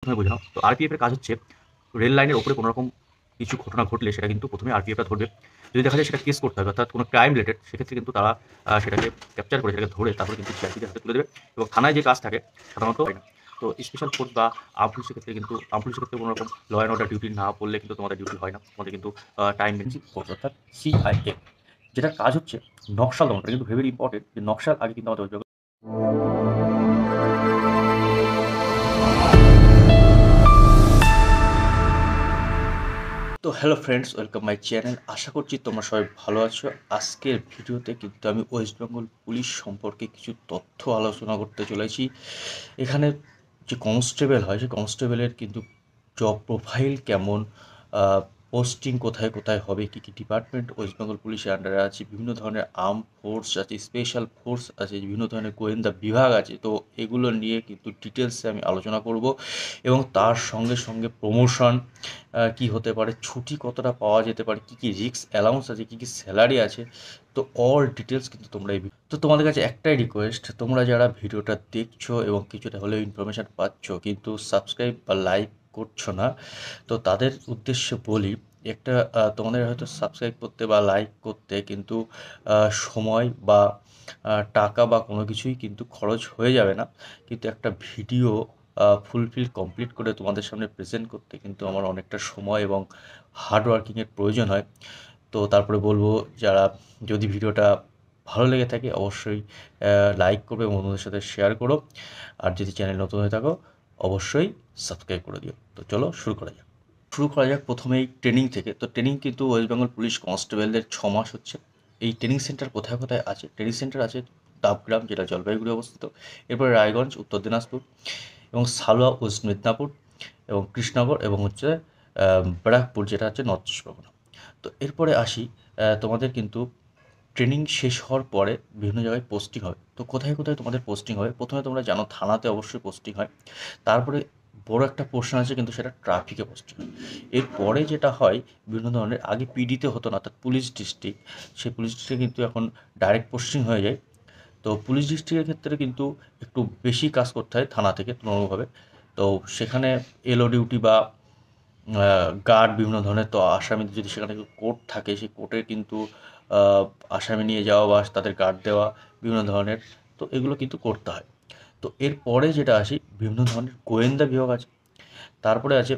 প্রথমে বুঝে নাও। তো আরপিএফ এর কাজ হচ্ছে রেল লাইনের ওপরে কোনো রকম কিছু ঘটনা ঘটলে সেটা কিন্তু প্রথমে আরপিএফটা ধরবে। যদি দেখা যায় সেটা কেস করতে হবে অর্থাৎ কোনো ক্রাইম রিলেটেড, সেক্ষেত্রে কিন্তু তারা সেটাকে ক্যাপচার করে সেটাকে ধরে তারপরে কিন্তু জিআরপিদের হাতে তুলে দেবে। এবং থানায় যে কাজ থাকে সাধারণত হয় না। তো স্পেশাল ফোর্স বা আর্ম পুলিশের ক্ষেত্রে কিন্তু আর্ম পুলিশের ক্ষেত্রে কোনো রকম ল অ্যান্ড অর্ডার ডিউটি না পড়লে কিন্তু তোমাদের ডিউটি হয় না। তোমাদের কিন্তু টাইম মেনজি ফোর্স অর্থাৎ সিআইএ, যেটার কাজ হচ্ছে নকশাল দমন। এটা কিন্তু ভেরি ইম্পর্টেন্ট যে নকশাল আগে কিন্তু আমাদের ওয়েস্ট তো hello friends, welcome my channel. আশা করছি তোমরা সবাই ভালো আছো। আজকের ভিডিওতে কিন্তু আমি ওয়েস্ট বেঙ্গল পুলিশ সম্পর্কে কিছু তথ্য আলোচনা করতে চলেছি। এখানে যে কনস্টেবল হয় সেই কনস্টেবলের কিন্তু জব প্রোফাইল কেমন, পোস্টিং কোথায় কোথায় হবে, কী কী ডিপার্টমেন্ট ওয়েস্ট বেঙ্গল পুলিশের আন্ডারে আছে, বিভিন্ন ধরনের আর্ম ফোর্স আছে, স্পেশাল ফোর্স আছে, বিভিন্ন ধরনের গোয়েন্দা বিভাগ আছে। তো এগুলো নিয়ে কিন্তু ডিটেলসে আমি আলোচনা করব এবং তার সঙ্গে সঙ্গে প্রমোশন কী হতে পারে, ছুটি কতটা পাওয়া যেতে পারে, কী কী রিস্ক অ্যালাউন্স আছে, কী কী স্যালারি আছে। তো অল ডিটেলস কিন্তু তোমরা তো তোমাদের কাছে একটাই রিকোয়েস্ট, তোমরা যারা ভিডিওটা দেখছো এবং কিছুটা হলেও ইনফরমেশান পাচ্ছ কিন্তু সাবস্ক্রাইব বা লাইক করছো না, তো তাদের উদ্দেশ্যে বলি একটা তোমাদের হয়তো সাবস্ক্রাইব করতে বা লাইক করতে কিন্তু সময় বা টাকা বা কোনো কিছুই কিন্তু খরচ হয়ে যাবে না, কিন্তু একটা ভিডিও ফুলফিল কমপ্লিট করে তোমাদের সামনে প্রেজেন্ট করতে কিন্তু আমার অনেকটা সময় এবং হার্ড ওয়ার্কিংয়ের প্রয়োজন হয়। তো তারপরে বলবো, যারা যদি ভিডিওটা ভালো লেগে থাকে অবশ্যই লাইক করবে, বন্ধুদের সাথে শেয়ার করো, আর যদি চ্যানেল নতুন হয়ে থাকো অবশ্যই সাবস্ক্রাইব করে দিও। তো চলো শুরু করা যাক প্রথমেই ট্রেনিং থেকে। তো ট্রেনিং কিন্তু ওয়েস্ট বেঙ্গল পুলিশ কনস্টেবলদের 6 মাস হচ্ছে। এই ট্রেনিং সেন্টার কোথায় কোথায় আছে? ট্রেনিং সেন্টার আছে ডাবগ্রাম, যেটা জলপাইগুড়ি অবস্থিত, এরপরে রায়গঞ্জ উত্তর দিনাজপুর, এবং সালুয়া ওয়েস্ট মেদিনীপুর, এবং কৃষ্ণনগর, এবং হচ্ছে ব্যারাকপুর, যেটা হচ্ছে নর্থ চব্বিশ পরগনা। তো এরপরে আসি, তোমাদের কিন্তু ট্রেনিং শেষ হওয়ার পরে বিভিন্ন জায়গায় পোস্টিং হবে। তো কোথায় কোথায় তোমাদের পোস্টিং হবে? প্রথমে তোমরা জানো থানাতে অবশ্যই পোস্টিং হয়। তারপরে বড় একটা পোর্শন আছে কিন্তু সেটা ট্রাফিকে পোস্টিং হয়। এরপরে যেটা হয় বিভিন্ন ধরনের, আগে পিডিতে হতো না, অর্থাৎ পুলিশ ডিস্ট্রিক্ট, সেই পুলিশ ডিস্ট্রিক্টে কিন্তু এখন ডাইরেক্ট পোস্টিং হয়ে যায়। তো পুলিশ ডিস্ট্রিক্টের ক্ষেত্রে কিন্তু একটু বেশি কাজ করতে হয় থানা থেকে তুলনামূলকভাবে। তো সেখানে এলও ডিউটি বা গার্ড বিভিন্ন ধরনের, তো আসামিদের যদি সেখানে কোর্ট থাকে সেই কোর্টে কিন্তু আসামি নিয়ে যাওয়া বা তাদের গার্ড দেওয়া বিভিন্ন ধরনের, তো এগুলো কিন্তু করতে হয়। তো এরপরে যেটা আসি, বিভিন্ন ধরনের গোয়েন্দা বিভাগ আছে, তারপরে আছে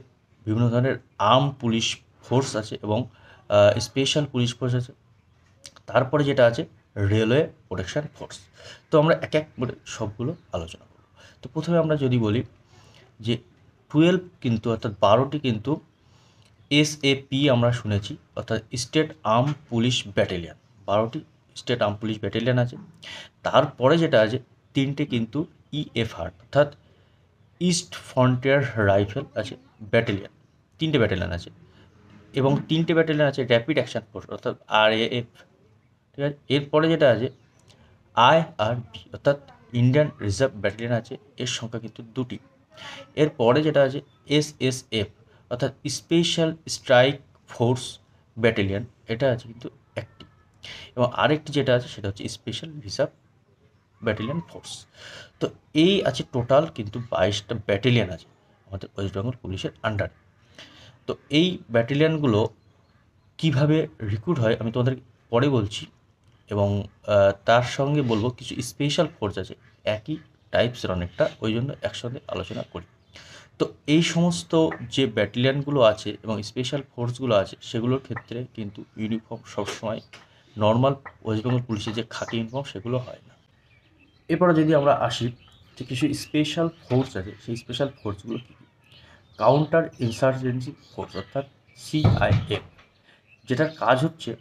বিভিন্ন ধরনের আর্ম পুলিশ ফোর্স আছে, এবং স্পেশাল পুলিশ ফোর্স আছে, তারপরে যেটা আছে রেলওয়ে প্রোটেকশন ফোর্স। তো আমরা এক এক করে সবগুলো আলোচনা করব। তো প্রথমে আমরা যদি বলি যে 12 কিন্তু অর্থাৎ 12টি কিন্তু এসএপি আমরা শুনেছি, অর্থাৎ স্টেট আর্ম পুলিশ ব্যাটালিয়ান, 12টি স্টেট আর্ম পুলিশ ব্যাটালিয়ান আছে। তারপরে যেটা আছে 3টে কিন্তু ইএফআর অর্থাৎ ইস্ট ফ্রন্টিয়ার রাইফেল আছে ব্যাটালিয়ান, 3টে ব্যাটালিয়ান আছে, এবং 3টে ব্যাটালিয়ান আছে র্যাপিড অ্যাকশন ফোর্স অর্থাৎ আরএএফ। ঠিক আছে, এরপরে যেটা আছে আইআরবি অর্থাৎ ইন্ডিয়ান রিজার্ভ ব্যাটালিয়ান আছে, এর সংখ্যা কিন্তু 2টি। এরপরে যেটা আছে এসএসএফ অর্থাৎ স্পেশাল স্ট্রাইক ফোর্স ব্যাটালিয়ান, এটা আছে কিন্তু 1টি, এবং আরেকটি যেটা আছে সেটা হচ্ছে স্পেশাল রিজার্ভ ব্যাটালিয়ান ফোর্স। তো এই আছে টোটাল কিন্তু 22টা ব্যাটালিয়ান আছে আমাদের ওয়েস্ট বেঙ্গল পুলিশের আন্ডারে। তো এই ব্যাটালিয়ানগুলো কীভাবে রিক্রুট হয় আমি তোমাদের পরে বলছি, এবং তার সঙ্গে বলবো কিছু স্পেশাল ফোর্স আছে একই টাইপসের অনেকটা, ওই জন্য একসঙ্গে আলোচনা করি। তো এই সমস্ত যে ব্যাটালিয়ানগুলো আছে এবং স্পেশাল ফোর্সগুলো আছে সেগুলোর ক্ষেত্রে কিন্তু ইউনিফর্ম সবসময় নর্মাল ওয়েস্ট বেঙ্গল পুলিশের যে খাকি ইউনিফর্ম সেগুলো হয় না। এরপরে যদি আমরা আসি যে কিছু স্পেশাল ফোর্স আছে, সেই স্পেশাল ফোর্সগুলো কী কী? কাউন্টার ইনসার্জেন্সি ফোর্স অর্থাৎ সিআইএফ, যেটার কাজ হচ্ছে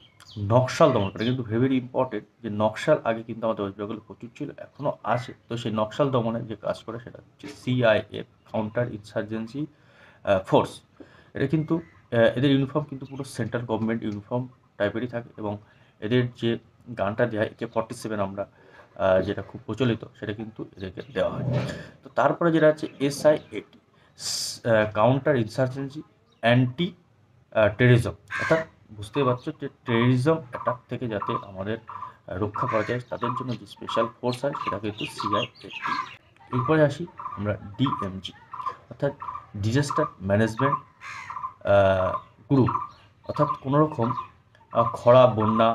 নকশাল দমন করা। কিন্তু ভেরি ইম্পর্টেন্ট যে নকশাল আগে কিন্তু আমাদের ওয়েস্ট বেঙ্গলে প্রচুর ছিল, এখনও আছে। তো সেই নকশাল দমনের যে কাজ করে সেটা হচ্ছে সিআইএফ, কাউন্টার ইনসার্জেন্সি ফোর্স। এটা কিন্তু এদের ইউনিফর্ম কিন্তু পুরো সেন্ট্রাল গভর্নমেন্ট ইউনিফর্ম টাইপেরই থাকে, এবং এদের যে গানটা দেওয়া হয় AK-47 আমরা যেটা খুব প্রচলিত, সেটা কিন্তু এদেরকে দেওয়া হয়। তো তারপরে যেটা হচ্ছে SI-80 counter insurgency anti terrorism, অর্থাৎ বুঝতেই পারছো যে টেররিজম অ্যাটাক থেকে যাতে আমাদের রক্ষা করা যায় তাদের জন্য যে স্পেশাল ফোর্স হয় সেটা কিন্তু CI-80। এরপরে আসি আমরা ডিএমজি অর্থাৎ ডিজাস্টার ম্যানেজমেন্ট গ্রুপ, অর্থাৎ কোনো রকম খরা বন্যা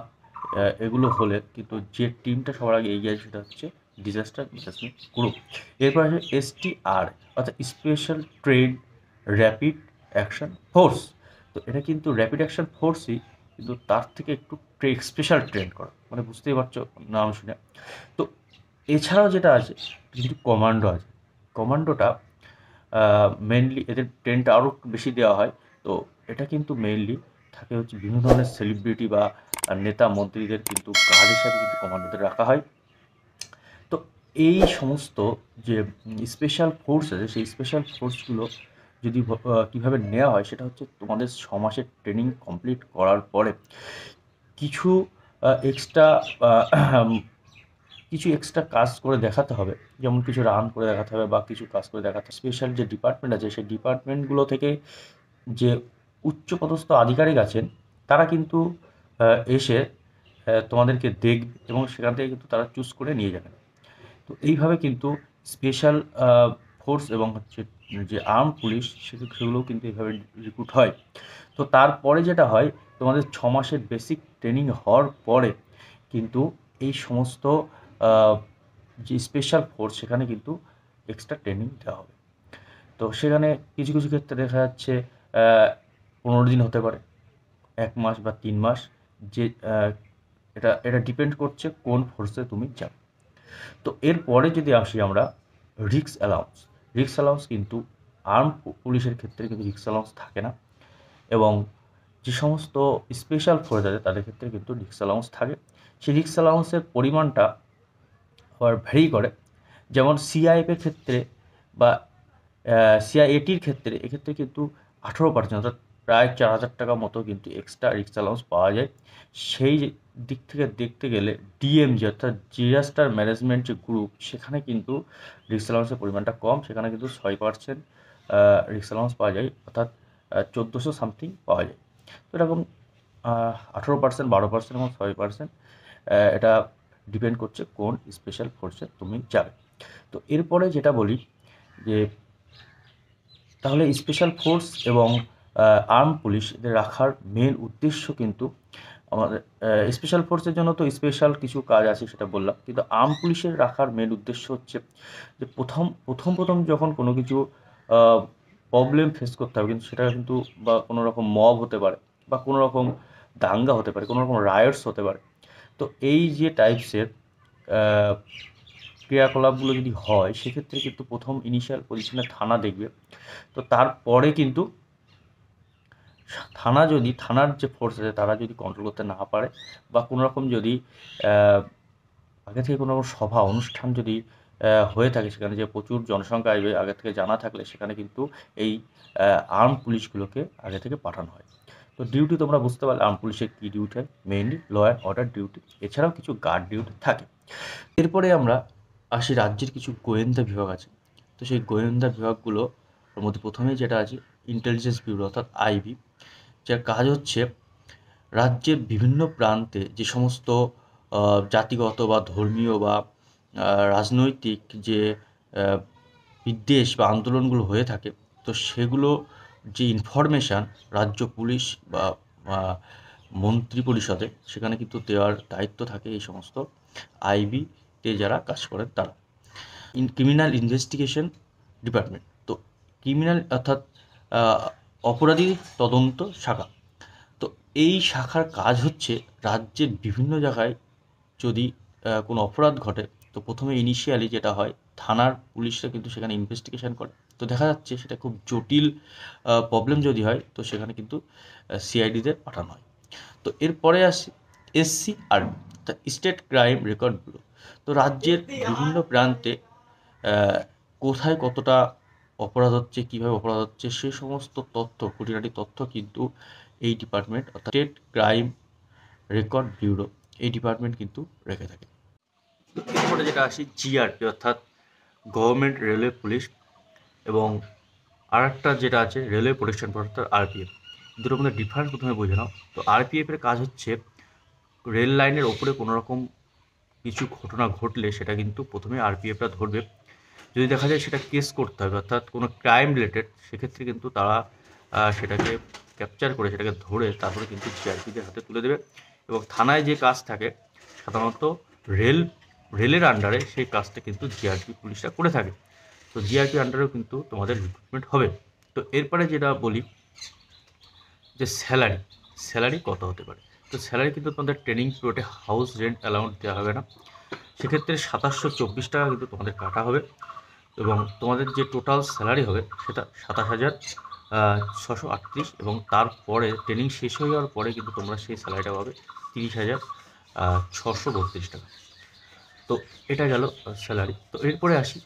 এগুলো হলে কিন্তু যে টিমটা সবার আগে এগিয়ে আসে সেটা হচ্ছে ডিজাস্টার ম্যানেজমেন্ট গ্রুপ। এরপর আছে STR, অর্থাৎ special train rapid action force. তো এটা কিন্তু র্যাপিড অ্যাকশন ফোর্সই, কিন্তু তার থেকে একটু স্পেশাল ট্রেন করা, মানে বুঝতেই পারছো নাম শুনে। তো এছাড়াও যেটা আছে কিন্তু কমান্ডো আছে। কমান্ডোটা মেনলি এদের ট্রেনটা আরও বেশি দেওয়া হয়। তো এটা কিন্তু মেইনলি থাকে হচ্ছে বিভিন্ন ধরনের সেলিব্রিটি বা নেতা মন্ত্রীদের কিন্তু গার্ড হিসাবে কিন্তু কমান্ডোদের রাখা হয়। তো এই সমস্ত যে স্পেশাল ফোর্স আছে, সেই স্পেশাল ফোর্সগুলো যদি কীভাবে নেওয়া হয় সেটা হচ্ছে তোমাদের 6 মাসের ট্রেনিং কমপ্লিট করার পরে কিছু এক্সট্রা কিছু এক্সট্রা কাজ করে দেখাতে হবে, যেমন কিছু রান করে দেখাতে হবে বা কিছু কাজ করে দেখাতে হবে। স্পেশাল যে ডিপার্টমেন্ট আছে সেই ডিপার্টমেন্টগুলো থেকে যে উচ্চপদস্থ আধিকারিক আছেন তারা কিন্তু এসে তোমাদেরকে দেখবে এবং সেখান থেকে কিন্তু তারা চুজ করে নিয়ে যাবেন। তো এইভাবে কিন্তু স্পেশাল ফোর্স এবং হচ্ছে যে আর্ম পুলিশ সেগুলোও কিন্তু এইভাবে রিক্রুট হয়। তো তারপরে যেটা হয়, তোমাদের 6 মাসের বেসিক ট্রেনিং হওয়ার পরে কিন্তু এই সমস্ত যে স্পেশাল ফোর্স সেখানে কিন্তু এক্সট্রা ট্রেনিং দেওয়া হবে। তো সেখানে কিছু কিছু ক্ষেত্রে দেখা যাচ্ছে 15 দিন হতে পারে, 1 মাস বা 3 মাস, যে এটা এটা ডিপেন্ড করছে কোন ফোর্সে তুমি যাবে। তো এরপরে যদি আসি আমরা রিস্ক অ্যালাউন্স কিন্তু আর্ম পুলিশের ক্ষেত্রে কিন্তু রিস্ক অ্যালাউন্স থাকে না, এবং যে সমস্ত স্পেশাল ফোর্স আছে তাদের ক্ষেত্রে কিন্তু রিস্ক অ্যালাউন্স থাকে। সেই রিস্ক অ্যালাউন্সের পরিমাণটা আবার ভ্যারি করে, যেমন সিআইএফের ক্ষেত্রে বা সিআইএটির ক্ষেত্রে এক্ষেত্রে কিন্তু 18%, অর্থাৎ প্রায় 4,000 টাকা মতো কিন্তু এক্সট্রা রিস্ক অ্যালাউন্স পাওয়া যায়। সেই দিক থেকে দেখতে গেলে ডিএমজি, অর্থাৎ ডিজাস্টার ম্যানেজমেন্ট যে গ্রুপ, সেখানে কিন্তু রিস্ক অ্যালাউন্সের পরিমাণটা কম, সেখানে কিন্তু 6% রিস্ক অ্যালাউন্স পাওয়া যায়, অর্থাৎ 1400 সামথিং পাওয়া যায়। তো এরকম 18%, 12% এবং 6%, এটা ডিপেন্ড করছে কোন স্পেশাল ফোর্সে তুমি যাবে। তো এরপরে যেটা বলি যে তাহলে স্পেশাল ফোর্স এবং আর্ম পুলিশ এদের রাখার মেন উদ্দেশ্য কিন্তু আমাদের স্পেশাল ফোর্সের জন্য তো স্পেশাল কিছু কাজ আছে সেটা বললাম, কিন্তু আর্ম পুলিশের রাখার মেন উদ্দেশ্য হচ্ছে যে প্রথম যখন কোনো কিছু প্রবলেম ফেস করতে হবে, কিন্তু সেটা কিন্তু বা কোনো রকম মব হতে পারে বা কোনো রকম দাঙ্গা হতে পারে, কোনো রকম রায়টস হতে পারে। তো এই যে টাইপসের ক্রিয়াকলাপগুলো যদি হয় সেক্ষেত্রে কিন্তু প্রথম ইনিশিয়াল পজিশনে থানা দেখবে। তো তারপরে কিন্তু থানার যে ফোর্স আছে তারা যদি কন্ট্রোল করতে না পারে বা কোনো রকম যদি আগে থেকে কোনো রকম সভা অনুষ্ঠান যদি হয়ে থাকে, সেখানে যে প্রচুর জনসংখ্যা আসবে আগে থেকে জানা থাকলে সেখানে কিন্তু এই আর্ম পুলিশগুলোকে আগে থেকে পাঠানো হয়। তো ডিউটি তোমরা বুঝতে পারলে আর্ম পুলিশের কী ডিউটি হয়, mainly law and order duty, এছাড়াও কিছু গার্ড ডিউটি থাকে। এরপরে আমরা আসি রাজ্যের কিছু গোয়েন্দা বিভাগ আছে। তো সেই গোয়েন্দা বিভাগগুলোর মধ্যে প্রথমেই যেটা আছে ইন্টেলিজেন্স ব্যুরো, অর্থাৎ আইবি, যার কাজ হচ্ছে রাজ্যের বিভিন্ন প্রান্তে যে সমস্ত জাতিগত বা ধর্মীয় বা রাজনৈতিক যে বিদ্বেষ বা আন্দোলনগুলো হয়ে থাকে, তো সেগুলো যে ইনফরমেশান রাজ্য পুলিশ বা মন্ত্রী পরিষদে সেখানে কিন্তু দেওয়ার দায়িত্ব থাকে এই সমস্ত আইবিতে যারা কাজ করেন তারা। ক্রিমিনাল ইনভেস্টিগেশন ডিপার্টমেন্ট, তো ক্রিমিনাল অর্থাৎ অপরাধী তদন্ত শাখা। তো এই শাখার কাজ হচ্ছে রাজ্যের বিভিন্ন জায়গায় যদি কোনো অপরাধ ঘটে, তো প্রথমে ইনিশিয়ালি যেটা হয় থানার পুলিশরা কিন্তু সেখানে ইনভেস্টিগেশন করে। তো দেখা যাচ্ছে সেটা খুব জটিল প্রবলেম যদি হয় তো সেখানে কিন্তু সিআইডিদের পাঠানো হয়। তো এরপরে আসি SCRB, the state crime record bureau. তো রাজ্যের বিভিন্ন প্রান্তে কোথায় কতটা অপরাধ হচ্ছে, কীভাবে অপরাধ হচ্ছে, সে সমস্ত তথ্য, খুঁটিনাটি তথ্য কিন্তু এই ডিপার্টমেন্ট অর্থাৎ স্টেট ক্রাইম রেকর্ড ব্যুরো, এই ডিপার্টমেন্ট কিন্তু রেখে থাকে। এরপরে যেটা আসি GRP, অর্থাৎ গভর্নমেন্ট রেলওয়ে পুলিশ, এবং আরেকটা যেটা আছে রেলওয়ে প্রোটেকশন ফোর্স, অর্থাৎ RPF। দুটোর মধ্যে ডিফারেন্স প্রথমে বুঝে নাও। তো RPF-এর কাজ হচ্ছে রেল লাইনের ওপরে কোনো রকম কিছু ঘটনা ঘটলে সেটা কিন্তু প্রথমে RPF-রা ধরবে। যদি দেখা যায় সেটা কেস করতে হবে, অর্থাৎ কোনো ক্রাইম রিলেটেড, সেক্ষেত্রে কিন্তু তারা সেটাকে ক্যাপচার করে, সেটাকে ধরে তারপরে কিন্তু জিআরপিদের হাতে তুলে দেবে। এবং থানায় যে কাজ থাকে সাধারণত রেলের আন্ডারে, সেই কাজটা কিন্তু জিআরপি পুলিশরা করে থাকে। তো জিআরপি আন্ডারেও কিন্তু তোমাদের রিক্রুটমেন্ট হবে। তো এরপরে যেটা বলি যে স্যালারি কত হতে পারে। তো স্যালারি কিন্তু তোমাদের ট্রেনিং পিরিয়ডে হাউস রেন্ট অ্যালাউন্স দেওয়া হবে না, সেক্ষেত্রে 2724 টাকা কিন্তু তোমাদের কাটা হবে। এবং তোমাদের যে টোটাল স্যালারি হবে সেটা 27,638, এবং তারপরে ট্রেনিং শেষ হয়ে যাওয়ার পরে কিন্তু তোমরা সেই স্যালারিটা পাবে 30,632 টাকা। তো এটা গেল স্যালারি। তো এরপরে আসি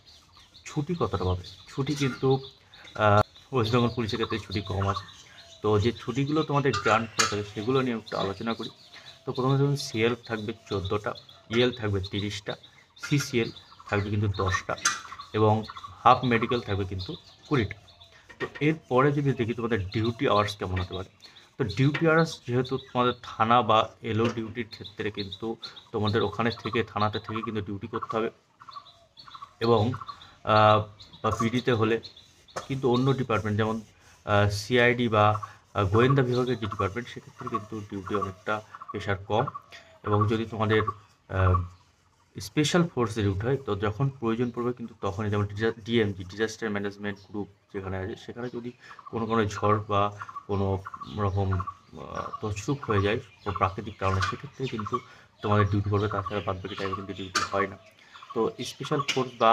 ছুটি কতটা পাবে। ছুটি কিন্তু ওয়েস্ট বেঙ্গল পুলিশের ক্ষেত্রে ছুটি কম আছে। তো যে ছুটিগুলো তোমাদের গ্রান্ট করে থাকে সেগুলো নিয়ে একটু আলোচনা করি। তো প্রথমে ধরুন সিএল থাকবে 14টা, ইএল থাকবে 30টা, সিসিএল থাকবে কিন্তু 10টা, এবং হাফ মেডিকেল থাকবে কিন্তু 20টা। তো এরপরে যদি দেখি তোমাদের ডিউটি আওয়ার্স কেমন হতে পারে। তো ডিউটি আওয়ার্স যেহেতু তোমাদের থানা বা এলও ডিউটির ক্ষেত্রে কিন্তু তোমাদের ওখানে থেকে, থানাতে থেকে কিন্তু ডিউটি করতে হবে। এবং বা পিডিতে হলে কিন্তু অন্য ডিপার্টমেন্ট যেমন সিআইডি বা গোয়েন্দা বিভাগের যে ডিপার্টমেন্ট, সেক্ষেত্রে কিন্তু ডিউটি অনেকটা প্রেশার কম। এবং যদি তোমাদের স্পেশাল ফোর্সে ডিউটি হয়, তো যখন প্রয়োজন পড়বে কিন্তু তখনই, যেমন ডিএমজি ডিজাস্টার ম্যানেজমেন্ট গ্রুপ যেখানে আছে, সেখানে যদি কোনো ঝড় বা কোনো রকম তছরূপ হয়ে যায় প্রাকৃতিক কারণে, সেক্ষেত্রে কিন্তু তোমাদের ডিউটি করবে, তাছাড়া বাদ বাকি টাইমে কিন্তু ডিউটি হয় না। তো স্পেশাল ফোর্স বা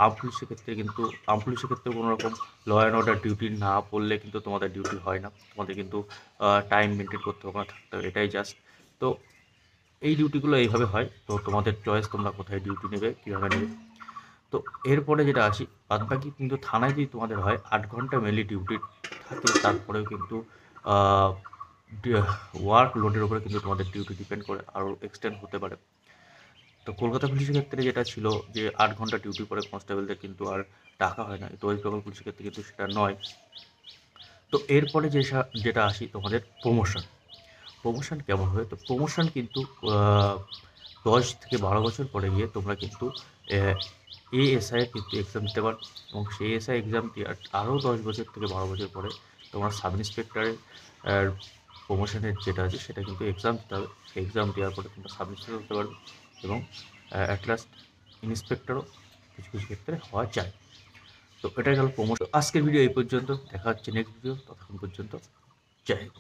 আর্ম পুলিশের ক্ষেত্রে কিন্তু, আর্ম পুলিশের ক্ষেত্রে কোনো রকম ল অ্যান্ড অর্ডার ডিউটি না পড়লে কিন্তু তোমাদের ডিউটি হয় না, তোমাদের কিন্তু টাইম মেনটেন করতে হবে না, থাকতে হবে, এটাই জাস্ট। তো এই ডিউটিগুলো এইভাবে হয়। তো তোমাদের চয়েস, তোমরা কোথায় ডিউটি নেবে, কীভাবে নেবে। তো এরপরে যেটা আসি, বাদবাকি কিন্তু থানায় যদি তোমাদের হয় 8 ঘন্টা মেনলি ডিউটি থাকে, তারপরেও কিন্তু ওয়ার্ক লোডের উপরে কিন্তু তোমাদের ডিউটি ডিপেন্ড করে, আরও এক্সটেন্ড হতে পারে। তো কলকাতা পুলিশের ক্ষেত্রে যেটা ছিল যে 8 ঘন্টা ডিউটি পরে কনস্টেবলদের কিন্তু আর ডাকা হয় না, তো ওয়েস্ট বেঙ্গল পুলিশের ক্ষেত্রে কিন্তু সেটা নয়। তো এরপরে যেটা আসি তোমাদের প্রমোশন কেমন হবে। তো প্রমোশন কিন্তু 10 থেকে 12 বছর পরে গিয়ে তোমরা কিন্তু এএসআই কিন্তু এক্সাম দিতে পারো, এবং সেই এসআই এক্সাম দিয়ে আরও 10 বছর থেকে 12 বছর পরে তোমরা সাব ইন্সপেক্টরের প্রমোশনের যেটা আছে সেটা কিন্তু এক্সাম দিতে হবে। এক্সাম দেওয়ার পরে তোমরা সাব ইন্সপেক্টর হতে পারবে, এবং অ্যাট লাস্ট ইন্সপেক্টরও কিছু কিছু ক্ষেত্রে হওয়া যায়। তো এটা গেল প্রমোশন। আজকের ভিডিও এই পর্যন্ত, দেখা হচ্ছে নেক্সট ভিডিও, ততক্ষণ পর্যন্ত জয় হিন্দ।